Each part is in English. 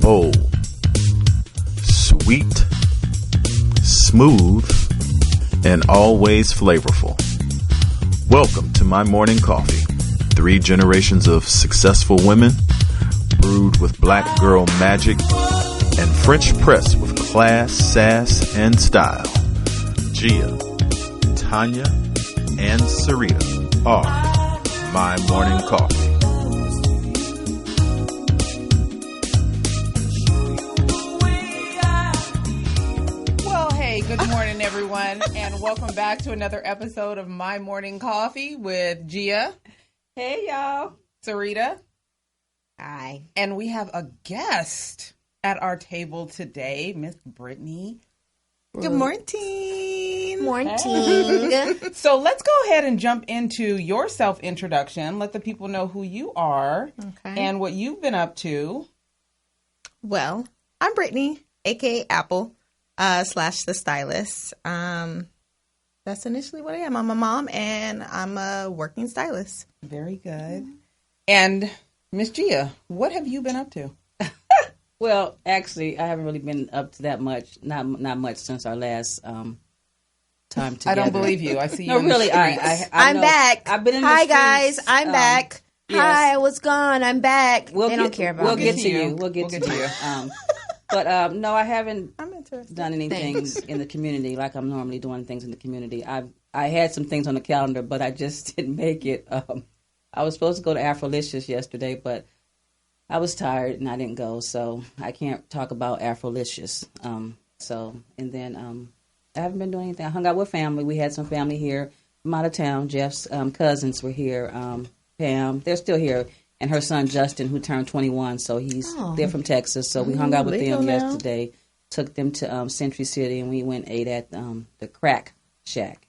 bold, sweet, smooth, and always flavorful. Welcome to my morning coffee. 3 generations of successful women, brewed with black girl magic and French press with class, sass, and style. Gia, Tanya, and Sarita are my morning coffee. Good morning, everyone, and welcome back to another episode of My Morning Coffee with Gia. Hey, y'all. Sarita. Hi. And we have a guest at our table today, Miss Brittany. Good morning. Morning. So let's go ahead and jump into your self-introduction. Let the people know who you are and what you've been up to. Well, I'm Brittany, a.k.a. Apple. / the stylist. That's initially what I am. I'm a mom and I'm a working stylist. Very good. And Miss Gia, what have you been up to? Well, actually, I haven't really been up to that much. Not much since our last time together. I don't believe you. I see you. No, in really. the streets. I'm back. I've been in Hi, the streets. guys. I'm back. Yes. Hi, I was gone. I'm back. We'll don't care about We'll me. get to you. We'll get to you. But no, I haven't done anything in the community like I'm normally doing things in the community. I had some things on the calendar, but I just didn't make it. I was supposed to go to Afrolicious yesterday, but I was tired and I didn't go, so I can't talk about Afrolicious. And then I haven't been doing anything. I hung out with family. We had some family here from out of town. Jeff's cousins were here. Pam, they're still here. And her son, Justin, who turned 21, so they're from Texas. So we hung out with them yesterday, took them to Century City, and we went and ate at the Crack Shack.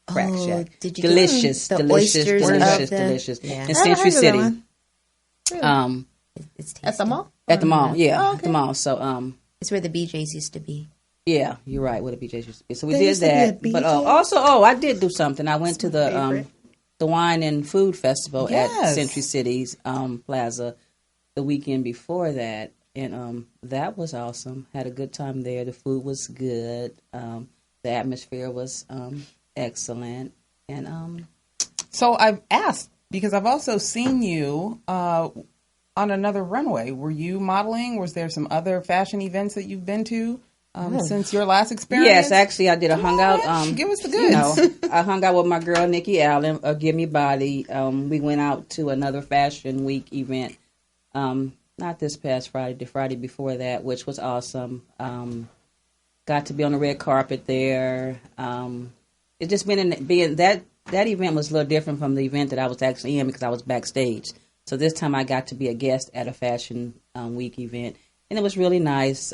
Did you delicious. Yeah. In Century City. Really? It's tasty. At the mall? At the mall, yeah. At the mall. So it's where the BJs used to be. Yeah, you're right, where the BJs used to be. So we did that. But also, I did do something. I went to the Wine and Food Festival at Century City's Plaza the weekend before that. And that was awesome. Had a good time there. The food was good. The atmosphere was excellent. And so I've asked, because I've also seen you on another runway. Were you modeling? Was there some other fashion events that you've been to since your last experience? Yes, actually, I did a hangout. Give us the goods. I hung out with my girl, Nikki Allen, of Give Me Body. We went out to another Fashion Week event, not this past Friday, the Friday before that, which was awesome. Got to be on the red carpet there. It just being that event was a little different from the event that I was actually in because I was backstage. So this time I got to be a guest at a Fashion Week event, and it was really nice.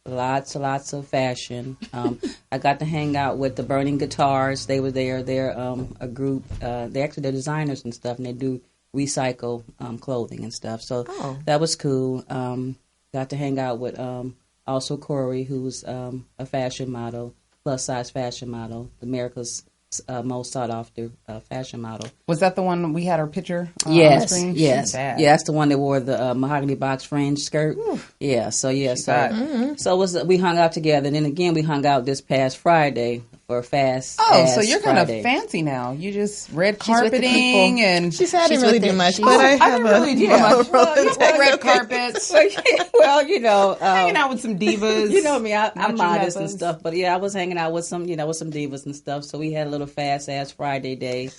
Lots of fashion. I got to hang out with the Burning Guitars. They were there. They're a group. They're designers and stuff, and they do recycle clothing and stuff. So that was cool. Got to hang out with also Corey, who's a fashion model, plus size fashion model, America's most sought after fashion model. Was that the one we had our picture on the screen? Yes. Yeah, that's the one that wore the mahogany box fringe skirt. Oof. Yeah, so we hung out together, and then again we hung out this past Friday for Fast. So you're kind of fancy now. You just red carpeting and I didn't really do much, but I didn't really do much. Red carpets. Well, hanging out with some divas. You know me, I'm modest and stuff, but yeah, I was hanging out with some divas and stuff. So we had a little fast ass Friday day.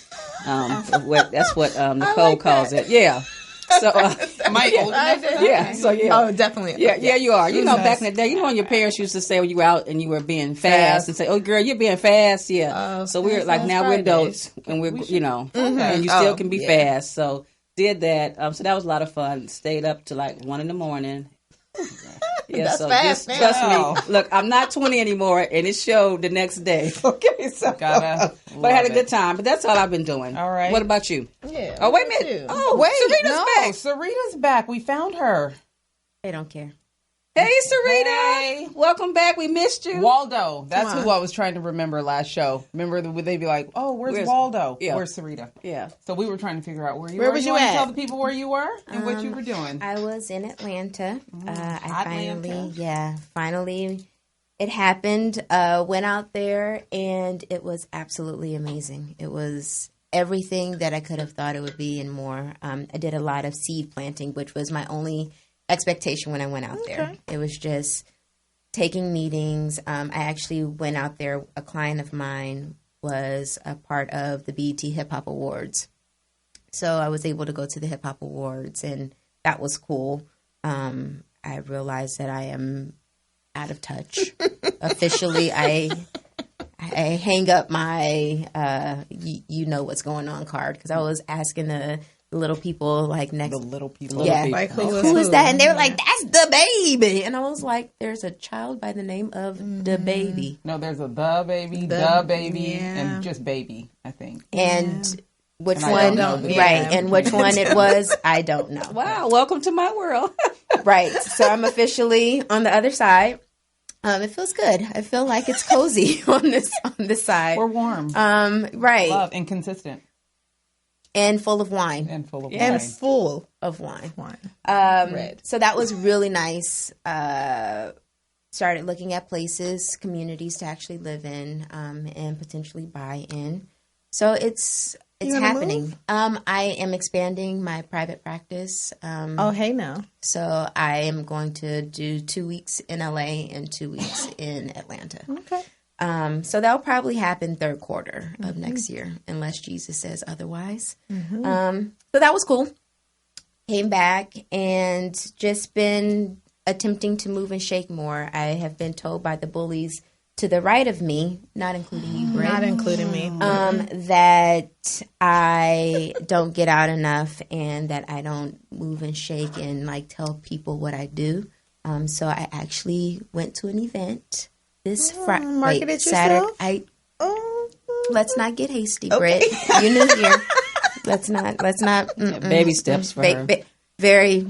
That's what Nicole calls it. Yeah. So, my old yeah. So yeah. Oh, definitely. Yeah, you are. You know, back in the day, when your parents used to say when you were out and you were being fast and say, "Oh, girl, you're being fast." Yeah. So we're like now we're adults and we're and you still can be fast. So did that. So that was a lot of fun. Stayed up to like 1 a.m. Yeah, that's so fast. Just trust me. Look, I'm not 20 anymore, and it showed the next day. Okay, so but I had a good time. But that's all I've been doing. All right. What about you? Yeah. Oh, wait a minute. Oh, wait. Sarita's back. Sarita's back. We found her. They don't care. Hey, Sarita. Hey. Welcome back. We missed you. Waldo. That's who I was trying to remember last show. Remember, they'd be like, oh, where's Waldo? Yeah. Where's Sarita? Yeah. So we were trying to figure out where you Where were. was you you want at? to tell the people where you were and what you were doing? I was in Atlanta. Atlanta. Finally, it happened. Went out there, and it was absolutely amazing. It was everything that I could have thought it would be and more. I did a lot of seed planting, which was my only expectation when I went out there. It was just taking meetings. I actually went out there. A client of mine was a part of the BET Hip Hop Awards. So I was able to go to the Hip Hop Awards, and that was cool. I realized that I am out of touch. Officially, I hang up my you know what's going on card, because I was asking the little people like next. The little people. Yeah. Like, who is that? And they were like, that's the baby. And I was like, there's a child by the name of the baby. No, there's a the baby, and just baby, I think. And which And one, right, and which one it was, I don't know. Wow. Welcome to my world. Right. So I'm officially on the other side. It feels good. I feel like it's cozy on this side. We're warm. Right. Love and consistent. And full of wine. And full of wine. And full of wine. Red. So that was really nice. Started looking at places, communities to actually live in, and potentially buy in. So it's happening. I am expanding my private practice. Hey now. So I am going to do 2 weeks in LA and 2 weeks in Atlanta. Okay. So that'll probably happen third quarter of next year, unless Jesus says otherwise. So that was cool. Came back and just been attempting to move and shake more. I have been told by the bullies to the right of me, not including you, Britt, Not including me. that I don't get out enough and that I don't move and shake and like tell people what I do. So I actually went to an event this marketed Saturday. yourself? Let's not get hasty, Britt. You new here. Let's not. Baby steps for her. Very.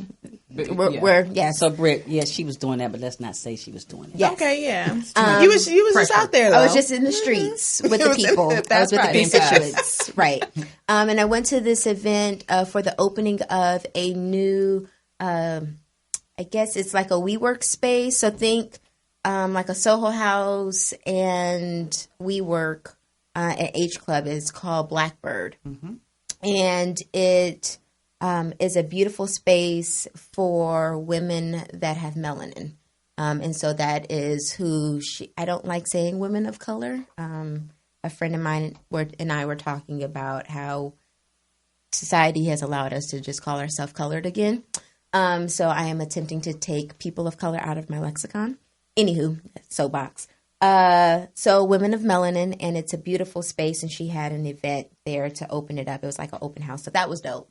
We're yes. So, Britt, she was doing that, but let's not say she was doing it. Yes. Okay, yeah. You was just out there, though. I was just in the streets with the people. I was with the constituents. Right. And I went to this event for the opening of a new, I guess it's like a WeWork space. So think like a Soho House and WeWork at H Club. It's called Blackbird. And it is a beautiful space for women that have melanin. And so that is I don't like saying women of color. A friend of mine and I were talking about how society has allowed us to just call ourselves colored again. So I am attempting to take people of color out of my lexicon. Anywho, soapbox. So women of melanin, and it's a beautiful space, and she had an event there to open it up. It was like an open house. So that was dope.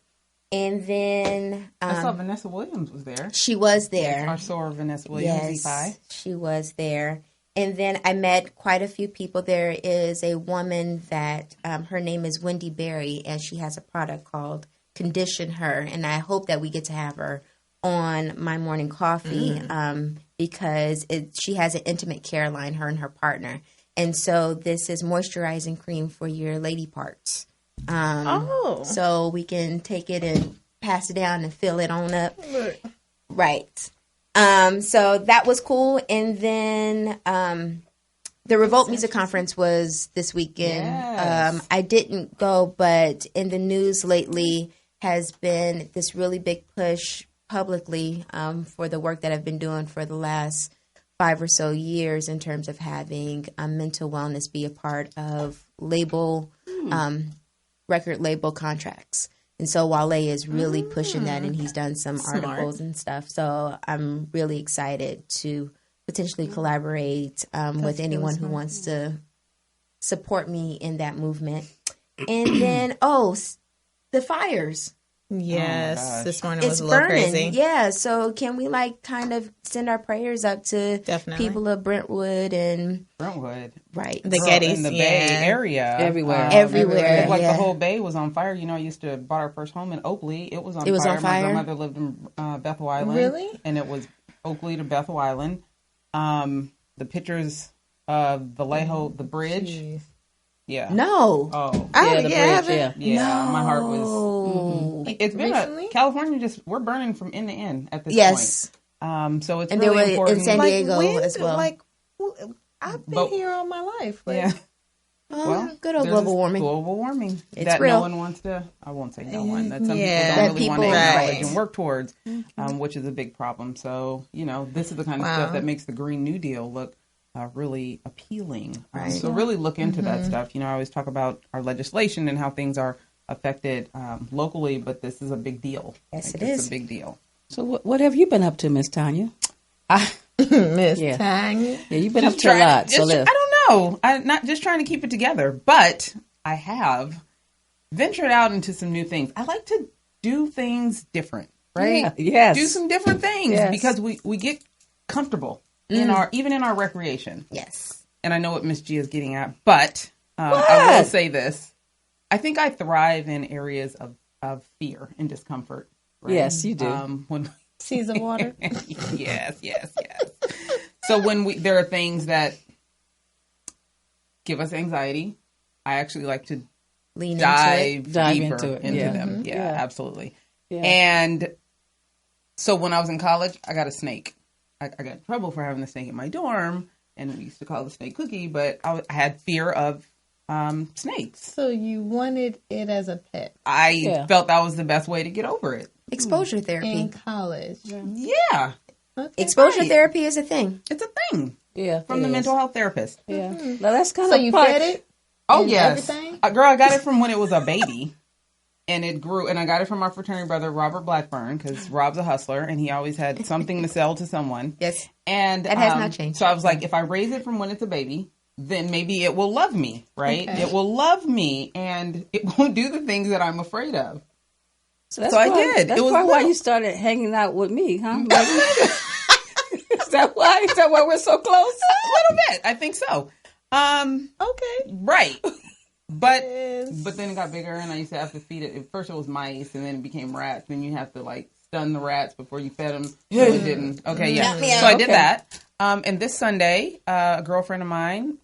And then I saw Vanessa Williams was there. She was there. Our soar Vanessa Williams, yes, she was there. And then I met quite a few people. There is a woman that her name is Wendy Berry, and she has a product called Condition Her. And I hope that we get to have her on My Morning Coffee because she has an intimate care line, her and her partner. And so this is moisturizing cream for your lady parts. So we can take it and pass it down and fill it on up. Right. So that was cool. And then the Revolt Music Conference was this weekend. Yes. I didn't go, but in the news lately has been this really big push publicly for the work that I've been doing for the last 5 or so years in terms of having mental wellness be a part of record label contracts. And so Wale is really pushing that, and he's done some articles and stuff. So I'm really excited to potentially collaborate with anyone who wants to support me in that movement. And then, the fires. Yes, this morning was It's a little burning. crazy. Yeah, so can we kind of send our prayers up to people of Brentwood and right, the Gettys, in the Bay Area, everywhere. Like the whole Bay was on fire. I used to bought our first home in Oakley. It was on fire. My grandmother lived in Bethel Island. Really? And it was Oakley to Bethel Island. The pictures of Vallejo, the bridge. Jeez. Yeah. No. Oh. Yeah, the bridge, Yeah, my heart was. It's been recently? California. We're burning from end to end at this Yes. point. So it's And really there were important. in San Diego when, as well. I've been here all my life. Yeah. Well, good old there's global this warming. Global warming. It's that real. no one wants to. I won't say no one. That some Yeah. people don't really want to That acknowledge people- and work towards, which is a big problem. So this is the kind of stuff that makes the Green New Deal look really appealing. Right. So really look into that stuff. I always talk about our legislation and how things are affected locally, but this is a big deal. Yes, it It's is. a big deal. So what have you been up to, Miss Tanya? Miss Yeah. Tanya. Yeah, you've been up Just to a trying- lot. So just- I don't know. I'm not just trying to keep it together, but I have ventured out into some new things. I like to do things different, right? Yeah, yes. Do some different things Yes. because we get comfortable even in our recreation. Yes. And I know what Miss G is getting at, but I will say this. I think I thrive in areas of fear and discomfort. Right? Yes, you do. When Seas of water. yes. So when there are things that give us anxiety, I actually like to Lean dive deeper into it. into Yeah. them. Yeah, Yeah. absolutely. Yeah. And so when I was in college, I got a snake. I got in trouble for having a snake in my dorm, and we used to call it the snake cookie, but I had fear of snakes. So you wanted it as a pet I felt that was the best way to get over it. Exposure therapy. in college. Yeah, Okay. Exposure Right. therapy is a thing. it's a thing Yeah, from it the is. mental health therapist. Yeah, now that's kind So of you part. fed it? Oh, And yes. everything? Girl, I got it from when it was a baby. And it grew. And I got it from our fraternity brother, Robert Blackburn, because Rob's a hustler. And he always had something to sell to someone. Yes. And That has not changed. So I was like, if I raise it from when it's a baby, then maybe it will love me, right? Okay. It will love me. And it won't do the things that I'm afraid of. So, that's So I why, did. That's It was probably why real. you started hanging out with me, huh? Like, is that why? Is that why we're so close? A little bit. I think so. Okay. Right. But Yes. then it got bigger, and I used to have to feed it. At first, it was mice, and then it became rats. Then you have to stun the rats before you fed them. So it didn't. Okay, yeah. Yeah. So I did Okay. that. And this Sunday, a girlfriend of mine,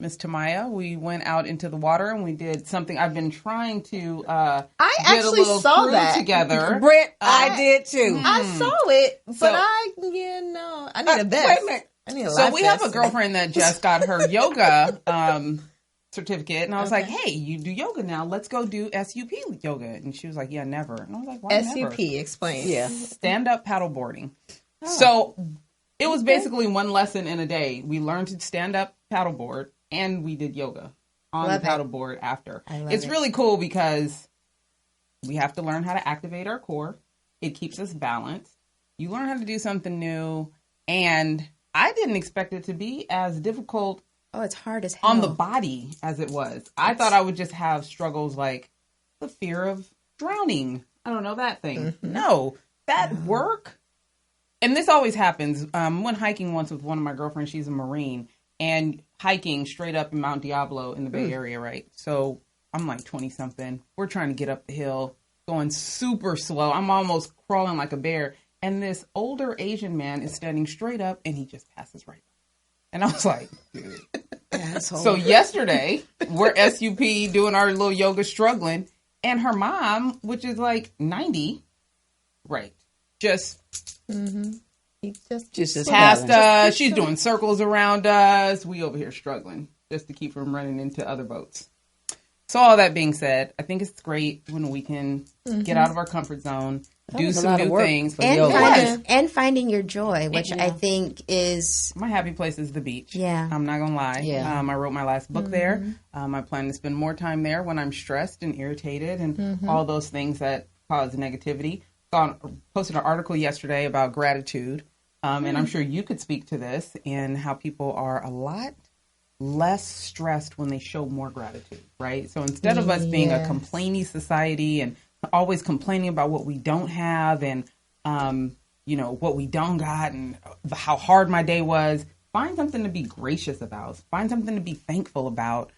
Miss Tamaya, we went out into the water and we did something. I've been trying to. I get a actually little saw crew that. together. Britt, I did too. I saw it, but So- I need a vest. Wait a minute. I need a So life we have a vest. girlfriend that just got her yoga certificate, and I was like, "Hey, you do yoga now? Let's go do SUP yoga." And she was like, "Yeah, never." And I was like, "Why never?" SUP, explain. Yeah. Stand up paddle boarding. So it was basically one lesson in a day. We learned to stand up paddleboard, and we did yoga on Love the it. paddleboard after. I love It's it. really cool because we have to learn how to activate our core. It keeps us balanced. You learn how to do something new, and I didn't expect it to be as difficult Oh, it's hard as hell. on the body as it was. I thought I would just have struggles like the fear of drowning. I don't know that thing. No, that work. And this always happens. Went hiking once with one of my girlfriends. She's a Marine, and hiking straight up in Mount Diablo in the Bay Area, right? So I'm like 20 something. We're trying to get up the hill, going super slow. I'm almost crawling like a bear. And this older Asian man is standing straight up, and he just passes right by. And I was like, dude. Asshole. So yesterday, we're SUP doing our little yoga struggling, and her mom, which is like 90, right, just He just Just passed us. She's doing circles around us. We over here struggling just to keep from running into other boats. So all that being said, I think it's great when we can get out of our comfort zone, do was a some lot of new work things. for and, yoga. finding your joy, which I think is My happy place is the beach. Yeah. I'm not going to lie. Yeah. I wrote my last book there. I plan to spend more time there when I'm stressed and irritated and all those things that cause negativity. Posted an article yesterday about gratitude. And I'm sure you could speak to this and how people are a lot less stressed when they show more gratitude, right? So instead of us being a Yes. complaining society and always complaining about what we don't have and, what we don't got and how hard my day was, find something to be gracious about. Find something to be thankful about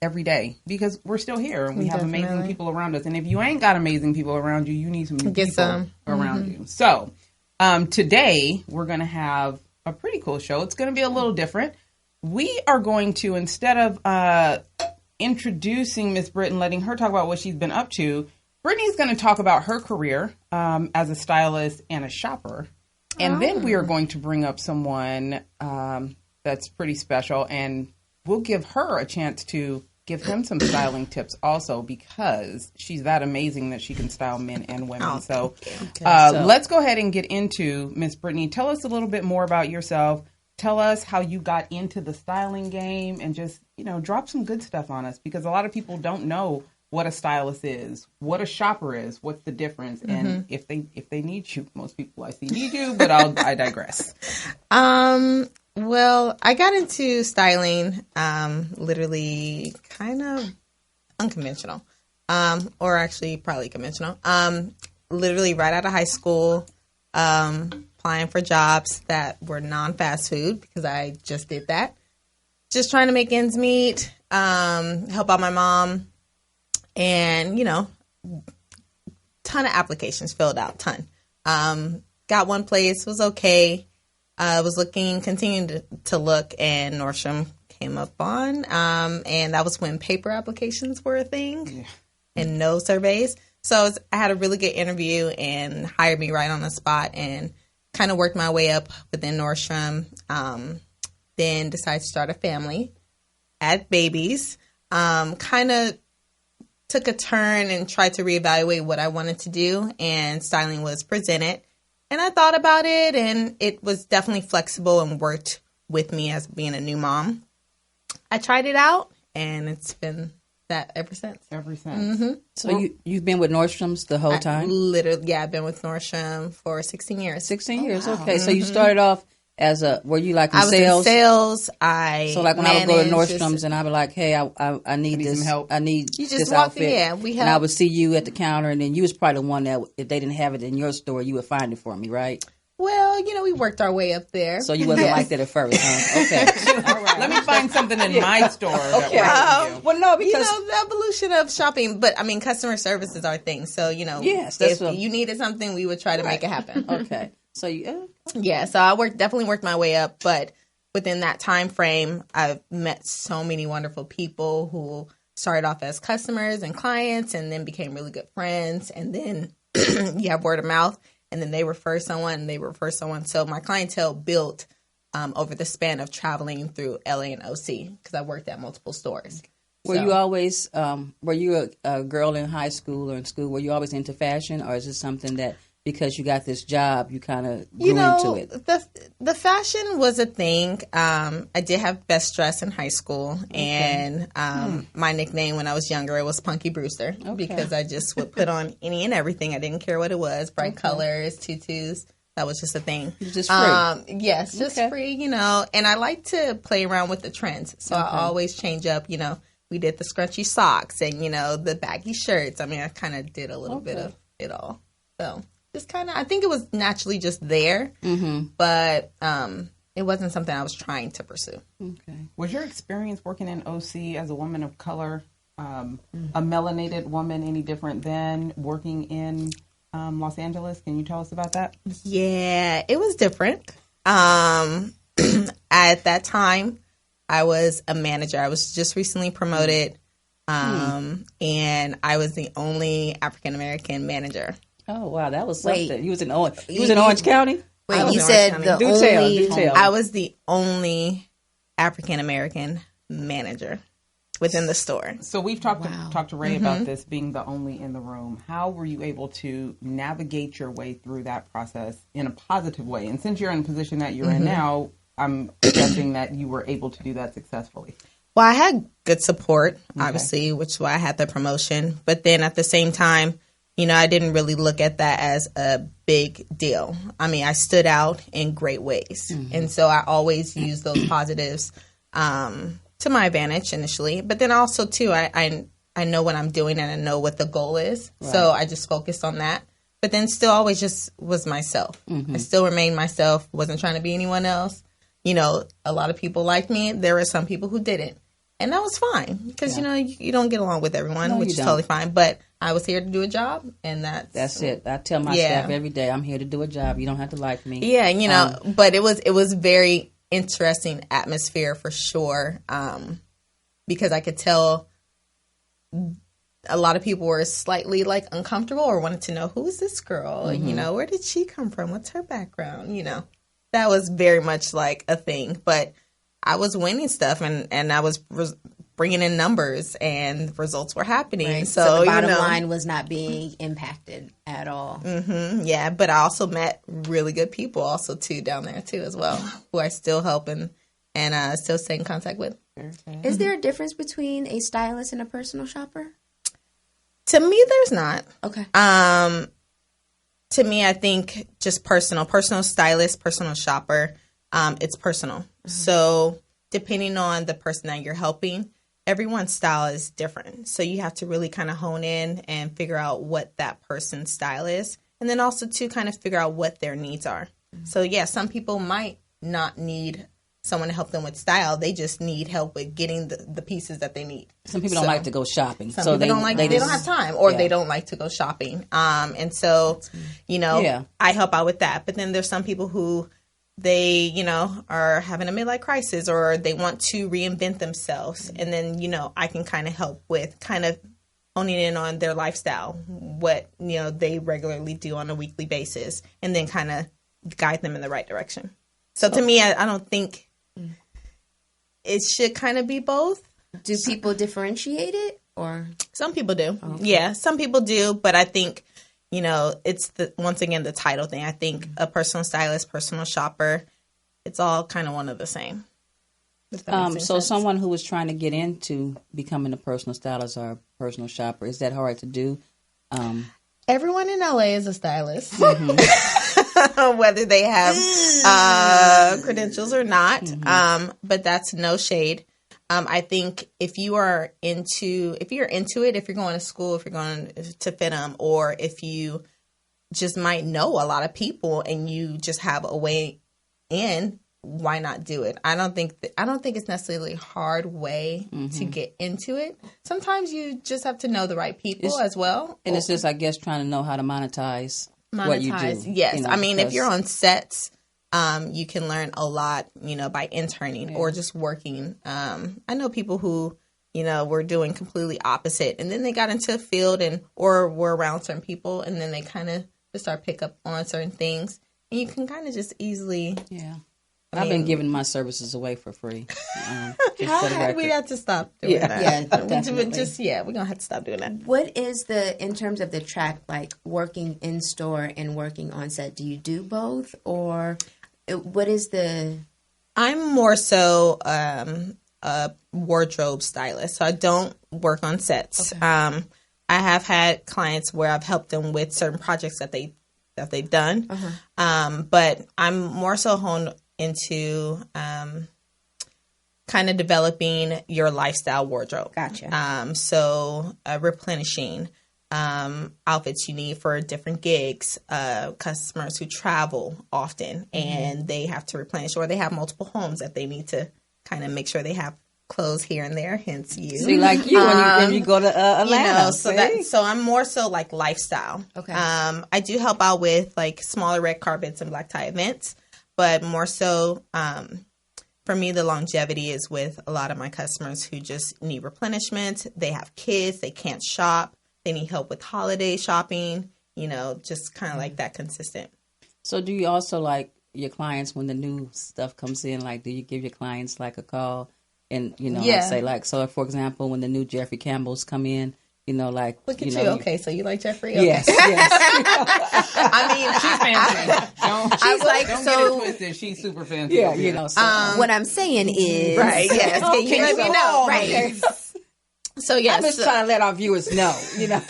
every day because we're still here and we have amazing Definitely. people around us. And if you ain't got amazing people around you, you need some new Get people some. around you. So Today, we're going to have a pretty cool show. It's going to be a little different. We are going to, instead of introducing Miss Britt and letting her talk about what she's been up to, Brittany's going to talk about her career as a stylist and a shopper. And then we are going to bring up someone that's pretty special, and we'll give her a chance to give him some styling tips also, because she's that amazing that she can style men and women. So let's go ahead and get into Miss Brittany. Tell us a little bit more about yourself. Tell us how you got into the styling game, and just, drop some good stuff on us, because a lot of people don't know what a stylist is, what a shopper is, what's the difference, and if they need you. Most people I see need you, but I digress. Well, I got into styling literally kind of unconventional, or actually probably conventional. Literally right out of high school, applying for jobs that were non-fast food, because I just did that. Just trying to make ends meet, help out my mom. And, ton of applications filled out, ton. Got one place, was okay. I was continuing to look, and Nordstrom came up on. And that was when paper applications were a thing and no surveys. So I had a really good interview and hired me right on the spot, and kind of worked my way up within Nordstrom. Then decided to start a family, had babies, kind of took a turn and tried to reevaluate what I wanted to do, and styling was presented. And I thought about it, and it was definitely flexible and worked with me as being a new mom. I tried it out, and it's been that ever since. So you've been with Nordstrom's the whole time? Literally, I've been with Nordstrom for 16 years. 16 years, wow. Okay. So you started off as were you like in sales? I was in sales. So like when I would go to Nordstrom's and I'd be like, hey, I need this. Some help. I need you just this walk outfit. In, yeah, we help. And I would see you at the counter, and then you was probably the one that if they didn't have it in your store, you would find it for me, right? Well, we worked our way up there. So you wasn't like that at first, huh? Okay. All right. Let me find something in my store. Okay. Well, no, because the evolution of shopping, but customer service is our thing. So yes, if you needed something, we would try to make it happen. Okay. So so I definitely worked my way up, but within that time frame, I've met so many wonderful people who started off as customers and clients, and then became really good friends, and then you have word of mouth, and then they refer someone. So my clientele built over the span of traveling through LA and OC, because I worked at multiple stores. Were you always were you a girl in high school or in school? Were you always into fashion, or is it something that because you got this job, you kind of grew into it? The fashion was a thing. I did have best dress in high school, and my nickname when I was younger, it was Punky Brewster, because I just would put on any and everything. I didn't care what it was, bright colors, tutus. That was just a thing. Just free. Yes, just free, And I like to play around with the trends, so I always change up. We did the scrunchy socks and the baggy shirts. I mean, I kind of did a little bit of it all. So. Just kind of, I think it was naturally just there, but it wasn't something I was trying to pursue. Okay. Was your experience working in OC as a woman of color, a melanated woman, any different than working in Los Angeles? Can you tell us about that? Yeah, it was different. At that time, I was a manager. I was just recently promoted, and I was the only African-American manager. Oh, wow. That was something. You was in Orange County? Wait, you said the only... Do tell. I was the only African-American manager within the store. So we've talked to Ray about this being the only in the room. How were you able to navigate your way through that process in a positive way? And since you're in the position that you're in now, I'm guessing that you were able to do that successfully. Well, I had good support, obviously, which is why I had the promotion. But then at the same time, I didn't really look at that as a big deal. I mean, I stood out in great ways. And so I always use those positives to my advantage initially. But then also, too, I know what I'm doing and I know what the goal is. Right. So I just focused on that. But then still always just was myself. I still remained myself, wasn't trying to be anyone else. A lot of people liked me. There were some people who didn't. And that was fine because, you don't get along with everyone, which is totally fine. But I was here to do a job, and that's it. I tell my staff every day, I'm here to do a job. You don't have to like me. Yeah, you know, but it was very interesting atmosphere for sure, because I could tell a lot of people were slightly like uncomfortable or wanted to know, who is this girl? You know, where did she come from? What's her background? You know, that was very much like a thing, but I was winning stuff and I was bringing in numbers and results were happening. Right. So the bottom line was not being impacted at all. Yeah, but I also met really good people also too down there too as well, who I still help and still stay in contact with. Is there a difference between a stylist and a personal shopper? To me, there's not. Okay. To me, I think just personal stylist, personal shopper, it's personal. So depending on the person that you're helping, everyone's style is different. So you have to really kind of hone in and figure out what that person's style is. And then also to kind of figure out what their needs are. So yeah, some people might not need someone to help them with style. They just need help with getting the pieces that they need. Some people don't like to go shopping. Some people don't like, they don't have time, or they don't like to go shopping. And so, you know, I help out with that. But then there's some people who they, you know, are having a midlife crisis or they want to reinvent themselves. And then, you know, I can kind of help with kind of honing in on their lifestyle, what, you know, they regularly do on a weekly basis, and then kind of guide them in the right direction. So to me, I don't think it should kind of be both. Do people differentiate it, or? Some people do. Okay. Yeah, some people do. But I think, you know, it's once again the title thing. I think a personal stylist, personal shopper, it's all kind of one of the same. So someone who is trying to get into becoming a personal stylist or a personal shopper, is that hard to do? Everyone in LA is a stylist, whether they have credentials or not. But that's no shade. I think if you're into it, if you're going to school, if you're going to FINM, or if you just might know a lot of people and you just have a way in, why not do it? I don't think it's necessarily a hard way to get into it. Sometimes you just have to know the right people as well. And it's just, I guess, trying to know how to monetize what you do. Yes. You know, I mean, if you're on sets, you can learn a lot, you know, by interning or just working. I know people who, you know, were doing completely opposite, and then they got into a field or were around certain people, and then they kind of just start pick up on certain things, and you can kind of just easily. Yeah. I've been giving my services away for free. We have to stop doing that. Yeah, definitely. We're gonna have to stop doing that. What is in terms of the track, like working in store and working on set? Do you do both, or what is the? I'm more so a wardrobe stylist, so I don't work on sets. Okay. I have had clients where I've helped them with certain projects that they've done, but I'm more so honed into kind of developing your lifestyle wardrobe. Gotcha. So replenishing outfits you need for different gigs, customers who travel often and they have to replenish, or they have multiple homes that they need to kind of make sure they have clothes here and there, hence you. See, like you when you go to Atlanta. You know, so I'm more so like lifestyle. Okay. I do help out with like smaller red carpets and black tie events, but more so for me, the longevity is with a lot of my customers who just need replenishment. They have kids, they can't shop, they need help with holiday shopping, you know, just kind of like that consistent. So do you also, like, your clients, when the new stuff comes in, like, do you give your clients like a call and, you know, like, say, like, so for example, when the new Jeffrey Campbell's come in, you know, like, look at you. Okay, so you like Jeffrey? Okay. Yes. I mean, she's fancy. Don't get it twisted. She's super fancy. Yeah, you know. So, what I'm saying is, right? Yes. Can you let me know? Right. So yes, I'm just trying to let our viewers know, you know.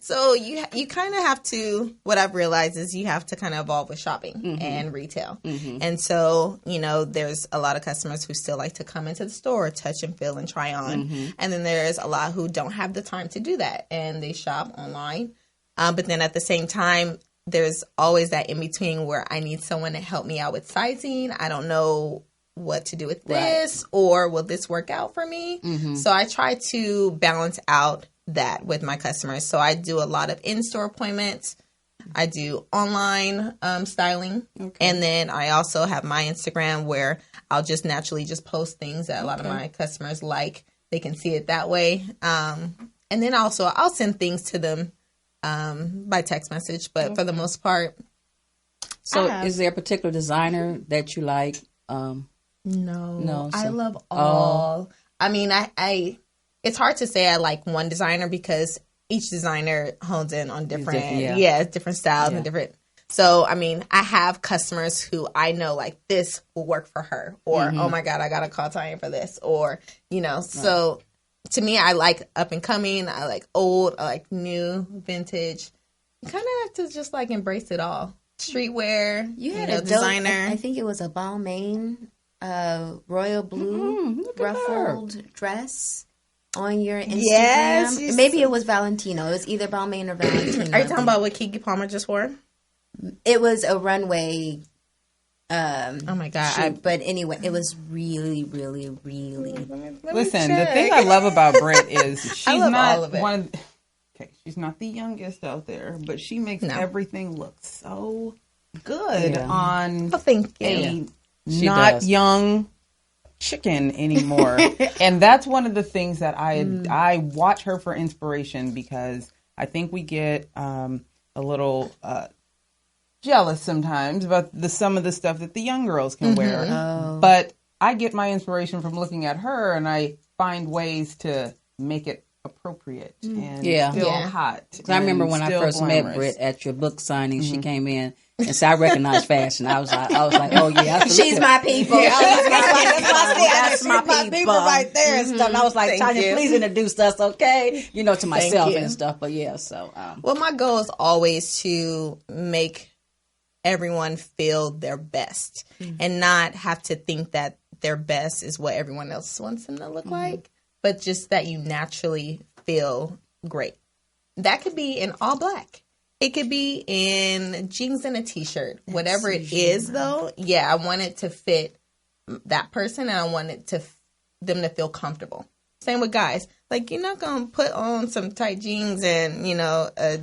So you kind of have to. What I've realized is you have to kind of evolve with shopping and retail. And so, you know, there's a lot of customers who still like to come into the store, touch and feel and try on, and then there's a lot who don't have the time to do that and they shop online. But then at the same time, there's always that in between where I need someone to help me out with sizing. I don't know what to do with this, or will this work out for me? So I try to balance out that with my customers. So I do a lot of in-store appointments. I do online styling. Okay. And then I also have my Instagram where I'll just naturally just post things that a lot of my customers like. They can see it that way. And then also I'll send things to them by text message. But for the most part. So is there a particular designer that you like? No. So, I love all. I mean, I it's hard to say I like one designer because each designer hones in on different styles and different. So, I mean, I have customers who I know like this will work for her, or oh my God, I got to call Tanya for this, or So, to me, I like up and coming. I like old. I like new, vintage. You kind of have to just like embrace it all. Streetwear. You had a designer. I think it was a Balmain, royal blue ruffled dress. On your Instagram? Yes. Maybe it was Valentino. It was either Balmain or Valentino. Are you talking about what Keke Palmer just wore? It was a runway. Oh my God. Shoot, but anyway, it was really, really, really. Listen, the thing I love about Britt is she's not she's not the youngest out there, but she makes everything look so good on a not young chicken anymore. And that's one of the things that I watch her for inspiration, because I think we get a little jealous sometimes about some of the stuff that the young girls can wear. But I get my inspiration from looking at her, and I find ways to make it appropriate and still hot. I remember when I first met Britt at your book signing, she came in and so I recognized fashion. I was like, oh yeah, she's my people. That's my people right there and stuff. And I was like, Tanya, please introduce us, okay? To myself and stuff. But yeah, so well, my goal is always to make everyone feel their best and not have to think that their best is what everyone else wants them to look like, but just that you naturally feel great. That could be in all black. It could be in jeans and a t-shirt. Whatever it is, though, I want it to fit that person, and I want it to them to feel comfortable. Same with guys. Like, you're not going to put on some tight jeans and, a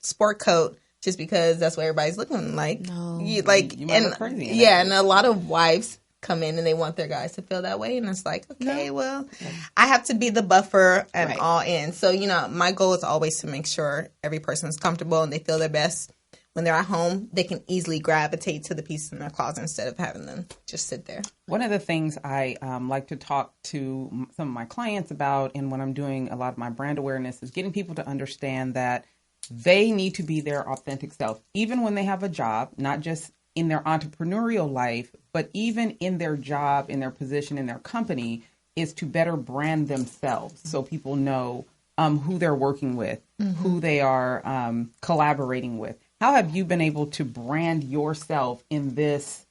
sport coat just because that's what everybody's looking like. No. You might look crazy. And a lot of wives come in and they want their guys to feel that way, and it's like, I have to be the buffer and all in. So my goal is always to make sure every person is comfortable and they feel their best. When they're at home, they can easily gravitate to the pieces in their closet instead of having them just sit there. One of the things I like to talk to some of my clients about, and when I'm doing a lot of my brand awareness, is getting people to understand that they need to be their authentic self, even when they have a job, not just in their entrepreneurial life, but even in their job, in their position, in their company, is to better brand themselves so people know who they're working with, who they are collaborating with. How have you been able to brand yourself in this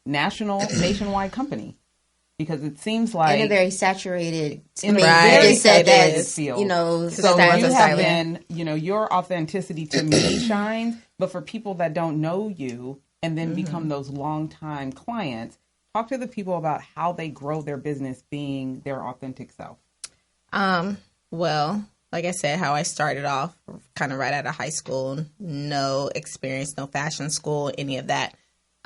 nationwide company? Because it seems like in a very saturated, very saturated field. So you have been, your authenticity to me shines, but for people that don't know you and then become those longtime clients, talk to the people about how they grow their business being their authentic self. Well, like I said, how I started off kind of right out of high school, no experience, no fashion school, any of that.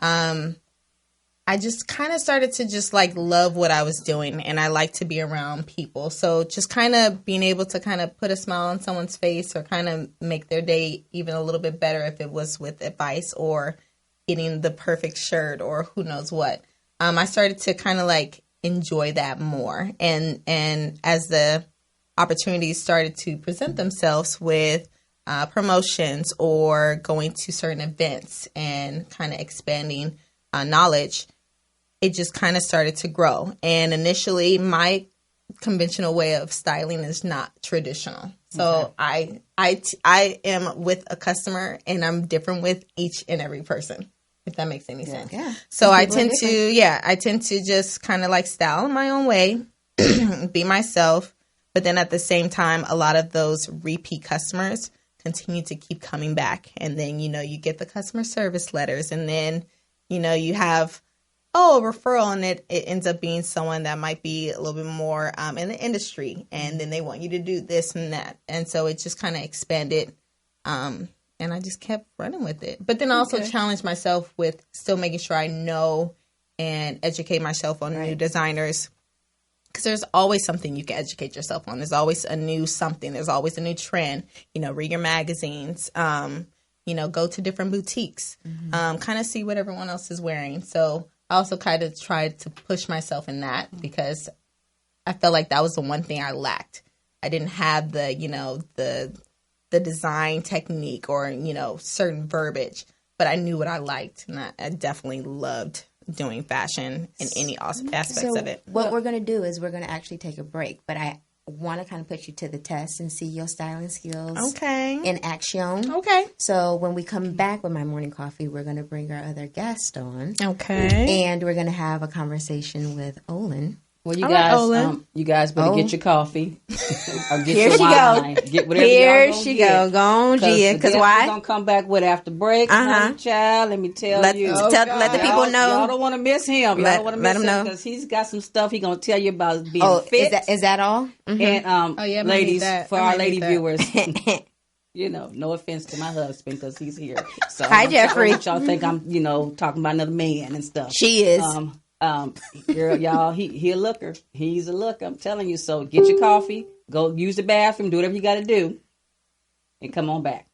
I just kind of started to just like love what I was doing, and I like to be around people. So just kind of being able to kind of put a smile on someone's face or kind of make their day even a little bit better if it was with advice or getting the perfect shirt or who knows what. I started to kind of like enjoy that more. And as the opportunities started to present themselves with promotions or going to certain events and kind of expanding knowledge, it just kind of started to grow. And initially, my conventional way of styling is not traditional. So I am with a customer and I'm different with each and every person, if that makes any sense. Yeah. So I tend to just kind of like style in my own way, be myself. But then at the same time, a lot of those repeat customers continue to keep coming back. And then, you get the customer service letters, and then, you have a referral, and it ends up being someone that might be a little bit more in the industry, and then they want you to do this and that. And so it just kind of expanded, and I just kept running with it. But then I also challenged myself with still making sure I know and educate myself on new designers. Because there's always something you can educate yourself on. There's always a new something. There's always a new trend. Read your magazines. Go to different boutiques. Kind of see what everyone else is wearing. So I also kind of tried to push myself in that because I felt like that was the one thing I lacked. I didn't have the design technique or, certain verbiage, but I knew what I liked. And I definitely loved doing fashion in any aspects of it. What we're going to do is we're going to actually take a break, but I want to kind of put you to the test and see your styling skills in action. Okay. So when we come back with My Morning Coffee, we're going to bring our other guest on. Okay. And we're going to have a conversation with Olin. Well, you guys better get your coffee or get Here your she wine. go. Get whatever Here y'all gonna she get. go. Go on, Gia. Because why? We're going to come back with after break. Honey, child, let me tell you. Let the people know. Y'all don't want to miss him. Let him know. Because he's got some stuff he's going to tell you about being fit. Is that all? And ladies, for our lady viewers, no offense to my husband because he's here. So Hi, Jeffrey. Y'all think I'm, talking about another man and stuff. She is. Girl, y'all, he a looker. He's a looker. I'm telling you. So get your coffee, go use the bathroom, do whatever you got to do, and come on back.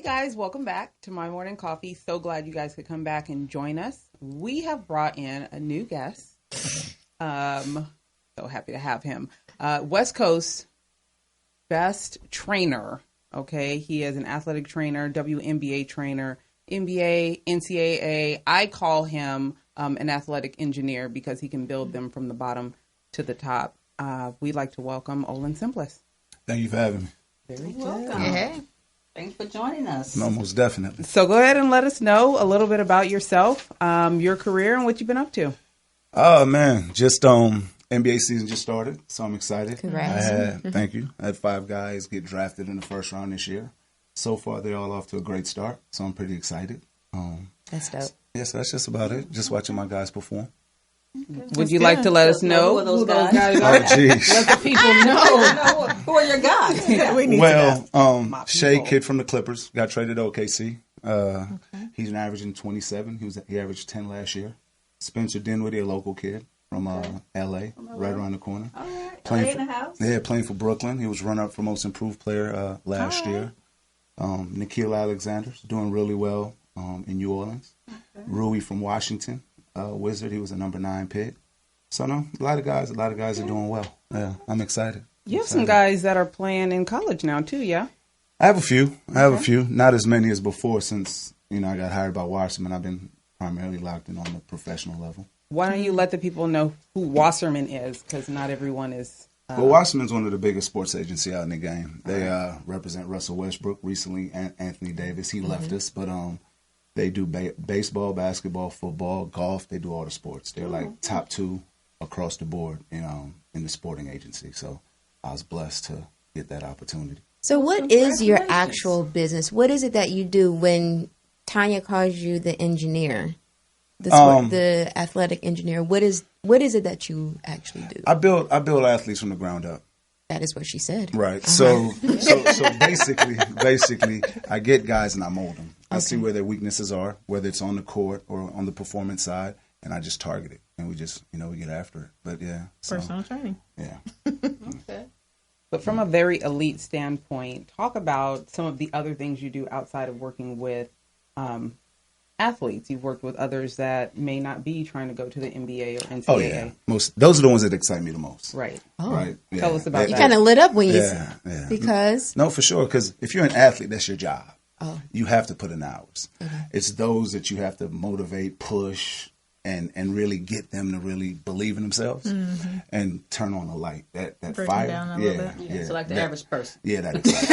Guys, welcome back to My Morning Coffee. So glad you guys could come back and join us. We have brought in a new guest. So happy to have him. West Coast best trainer. Okay, he is an athletic trainer, WNBA trainer, NBA, NCAA. I call him an athletic engineer because he can build them from the bottom to the top. We'd like to welcome Olin Simplis. Thank you for having me. Very good. Welcome. Yeah. Thanks for joining us. No, most definitely. So go ahead and let us know a little bit about yourself, your career, and what you've been up to. Oh, man. Just NBA season just started, so I'm excited. Congrats. Thank you. I had 5 guys get drafted in the first round this year. So far, they're all off to a great start, so I'm pretty excited. That's dope. Yeah, so that's just about it. Just watching my guys perform. Would you like to let us know who those guys are? Oh, jeez. Let the people know. Who are your guys? We need Well, Shea, kid from the Clippers, got traded to OKC. He's an averaging 27. He averaged 10 last year. Spencer Dinwiddie, a local kid from L.A., right around the corner. All right. Playing in the house. Yeah, playing for Brooklyn. He was runner-up for Most Improved Player last year. Nickeil Alexander's doing really well in New Orleans. Okay. Rui from Washington, Wizard. He was a number 9 pick. So, no, a lot of guys are doing well. Yeah, I'm excited. You have some guys that are playing in college now, too, yeah? I have a few. Not as many as before since, I got hired by Wasserman. I've been primarily locked in on the professional level. Why don't you let the people know who Wasserman is? Because not everyone is. Well, Wasserman's one of the biggest sports agency out in the game. They represent Russell Westbrook recently and Anthony Davis. He left us, but they do baseball, basketball, football, golf. They do all the sports. They're like top 2 across the board, in the sporting agency. So I was blessed to get that opportunity. So what is your actual business? What is it that you do when Tanya calls you the engineer, the athletic engineer? What is it that you actually do? I build athletes from the ground up. That is what she said. Right. So basically, I get guys and I mold them. I see where their weaknesses are, whether it's on the court or on the performance side, and I just target it, and we just we get after it. But yeah, personal training. Yeah. Okay. But from a very elite standpoint, talk about some of the other things you do outside of working with athletes. You've worked with others that may not be trying to go to the NBA or NCAA. Oh yeah, those are the ones that excite me the most. Right. Right. Yeah. Tell us about that. You kind of lit up when you Yeah. because No, for sure. Because if you're an athlete, that's your job. You have to put in hours. It's those that you have to motivate, push, and really get them to really believe in themselves and turn on the light. That break fire. them down a little bit. Yeah. So like the average person. Yeah, that excites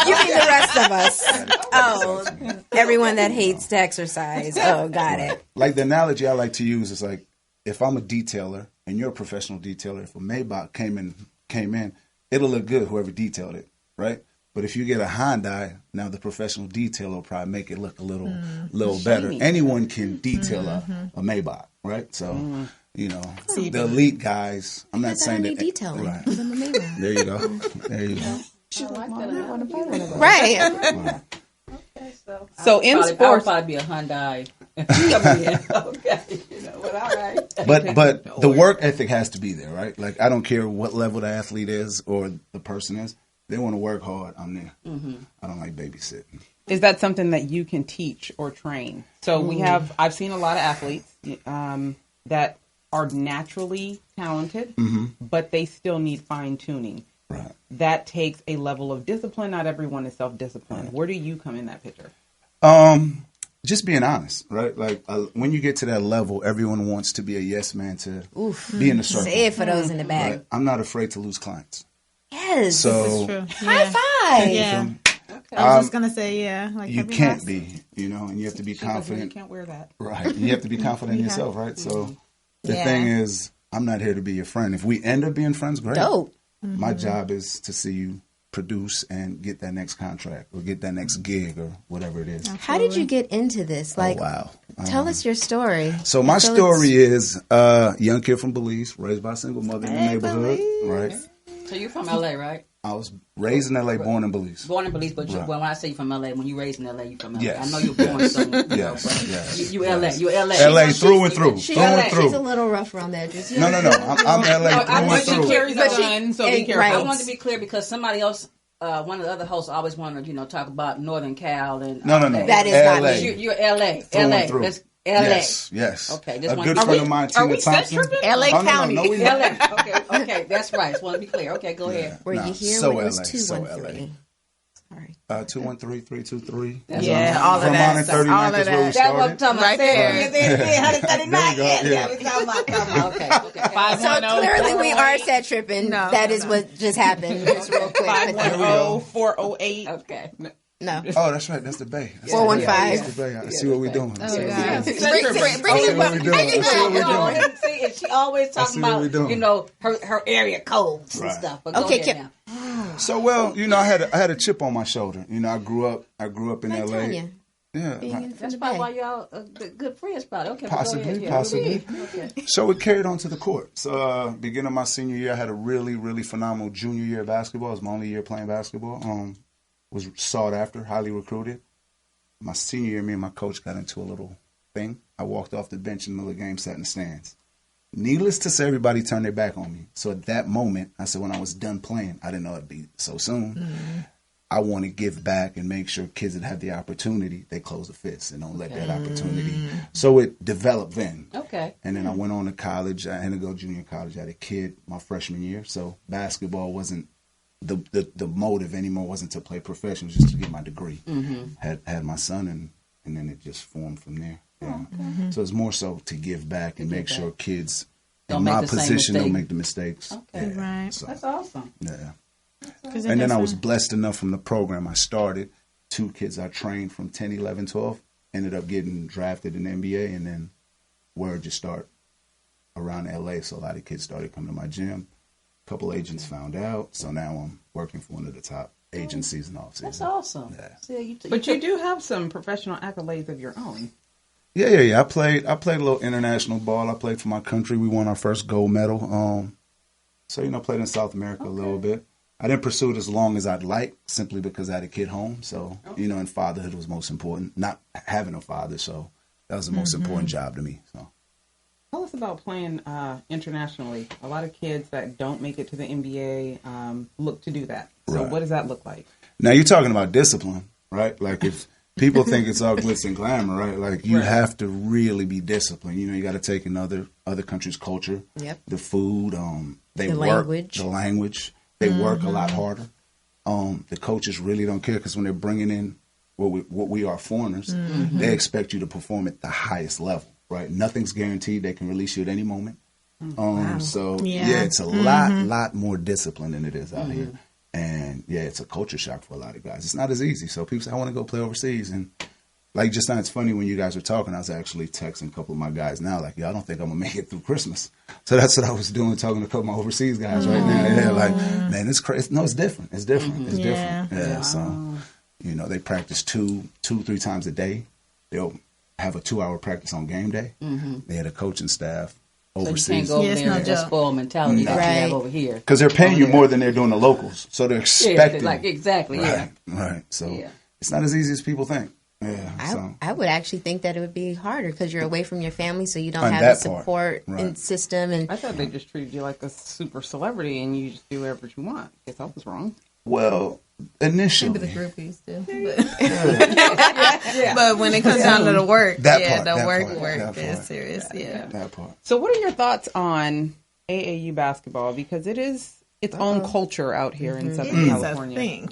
you mean the rest of us. Everyone that hates to exercise. Oh, got it. Like the analogy I like to use is like if I'm a detailer and you're a professional detailer, if a Maybach came in, it'll look good whoever detailed it, right? But if you get a Hyundai, now the professional detailer will probably make it look a little better. Anyone can detail a Maybach, right? So, the elite guys, I'm not saying that. Detailing. Right. There you go. There you go. Right. So in I would sports, probably be a Hyundai. Okay. But all right. But the work ethic has to be there, right? Like I don't care what level the athlete is or the person is. They want to work hard. I'm there. I don't like babysitting. is that something that you can teach or train? So I've seen a lot of athletes that are naturally talented, but they still need fine tuning. Right. That takes a level of discipline. Not everyone is self-disciplined. Right. Where do you come in that picture? Just being honest, right? Like when you get to that level, everyone wants to be a yes man to be in the circle. Say it for those in the back. Right? I'm not afraid to lose clients. Yes. So True. High five. Yeah. I was just gonna say, like you can't be, and you have to be confident. You can't wear that, right? And you have to be confident in yourself, right? So the thing is, I'm not here to be your friend. If we end up being friends, great. Dope. My job is to see you produce and get that next contract or get that next gig or whatever it is. Absolutely. How did you get into this? Like, wow. Tell us your story. So my story is young kid from Belize, raised by a single mother in the neighborhood, right? So you're from LA, right? I was raised in LA, born in Belize. Born in Belize, but when I say you're from LA, when you raised in LA, you're from LA. Yes. I know you're born somewhere. Yes. You LA. You LA. LA through and through. She's Through. a little rough around the edges. No. I'm LA through and She through. carries a gun, so be careful. Right. I wanted to be clear because somebody else, one of the other hosts, always wanted to, talk about Northern Cal and No. That is not LA. me. You're LA. Through LA. and through. LA. Yes. Okay, a good friend of mine, Tina Thompson. LA County. No, we not. LA. Okay, that's right. Just want to be clear. Okay, go ahead. Were you here so when it was LA, 213? Sorry. 213-323. Yeah, all of that. Vermont and 39th All of is where we that. That's what started. I'm talking about. Right there. 139. Yeah. We talking about. Okay. So clearly we are set tripping. No, That no, is no. what just happened. Just real quick. 510-408. Okay. No. Oh, that's right. That's the Bay. That's 415. That's the Bay. I see what we're doing. I see what we're doing. Bring See, and she always talking what we about, doing. you know, her area codes and Right. stuff. But go Okay, ahead Kim. now. So, well, you know, I had a chip on my shoulder. You know, I grew up in Like LA. Tanya. Yeah. Being in That's the probably why Bay. y'all good friends, probably. Okay, but go Possibly, ahead. Yeah, possibly. Okay. So it carried on to the court. So beginning of my senior year, I had a really, really phenomenal junior year of basketball. It was my only year playing basketball. Was sought after, highly recruited. My senior year, me and my coach got into a little thing. I walked off the bench in the middle of the game, sat in the stands. Needless to say, everybody turned their back on me. So at that moment, I said, when I was done playing, I didn't know it'd be so soon. Mm-hmm. I want to give back and make sure kids that have the opportunity, they close the fist and don't let that opportunity. So it developed then. Okay. And then I went on to college. I had to go junior college. I had a kid my freshman year. So basketball wasn't the motive anymore, wasn't to play professional, just to get my degree. Mm-hmm. Had my son, and then it just formed from there. Yeah. Mm-hmm. So it's more so to give back and make sure kids in my position don't make the mistakes. Okay. Yeah. Right. So, That's awesome. yeah. Because And then I was blessed enough from the program I started. 2 kids I trained from 10, 11, 12 ended up getting drafted in the NBA, and then word just started around LA. So a lot of kids started coming to my gym. A couple agents found out. So now I'm working for one of the top agencies in off season. That's awesome. Yeah. See, But you do have some professional accolades of your own. Yeah. I played a little international ball. I played for my country. We won our first gold medal. So, you know, played in South America a little bit. I didn't pursue it as long as I'd like, simply because I had a kid home. So, you know, and fatherhood was most important. Not having a father, so that was the most important job to me. So, Tell us about playing internationally. A lot of kids that don't make it to the NBA look to do that. So Right. what does that look like? now you're talking about discipline, right? Like if people think it's all glitz and glamour, right? Like you have to really be disciplined. You know, you got to take in other countries' culture, the food, the language. They work a lot harder. The coaches really don't care because when they're bringing in what we are foreigners, they expect you to perform at the highest level, right? Nothing's guaranteed. They can release you at any moment. So it's a lot more discipline than it is out here. And yeah, it's a culture shock for a lot of guys. It's not as easy. So people say, I want to go play overseas. And like just now, it's funny when you guys were talking, I was actually texting a couple of my guys now, like, I don't think I'm going to make it through Christmas. So that's what I was doing, talking to a couple of my overseas guys right now. Yeah, like, man, it's crazy. No, it's different. It's different. It's different. Yeah, so, you know, they practice 2-3 times a day. They'll have a 2-hour practice on game day. They had a coaching staff overseas. So you can't go over there with that spoiled mentality that you have over here. Because they're paying you more than they're doing the locals. So they're expecting. Exactly. Right. So it's not as easy as people think. Yeah. I would actually think that it would be harder because you're away from your family, so you don't have the support and system. And I thought they just treated you like a super celebrity and you just do whatever you want. I guess I was wrong. Well, initially. Maybe the groupies do. But when it comes down to the work, the work is serious. That part. So what are your thoughts on AAU basketball? Because it is its own culture out here in Southern California.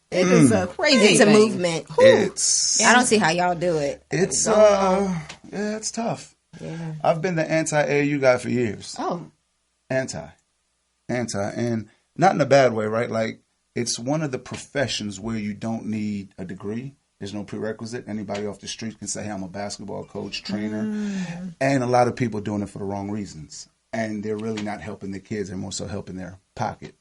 It is a crazy it's a movement. I don't see how y'all do it. It's it's tough. Yeah. I've been the anti-AAU guy for years. Oh. Anti. And not in a bad way, right? Like, it's one of the professions where you don't need a degree. There's no prerequisite. Anybody off the street can say, hey, I'm a basketball coach, trainer. And a lot of people doing it for the wrong reasons. And they're really not helping the kids. They're more so helping their pocket.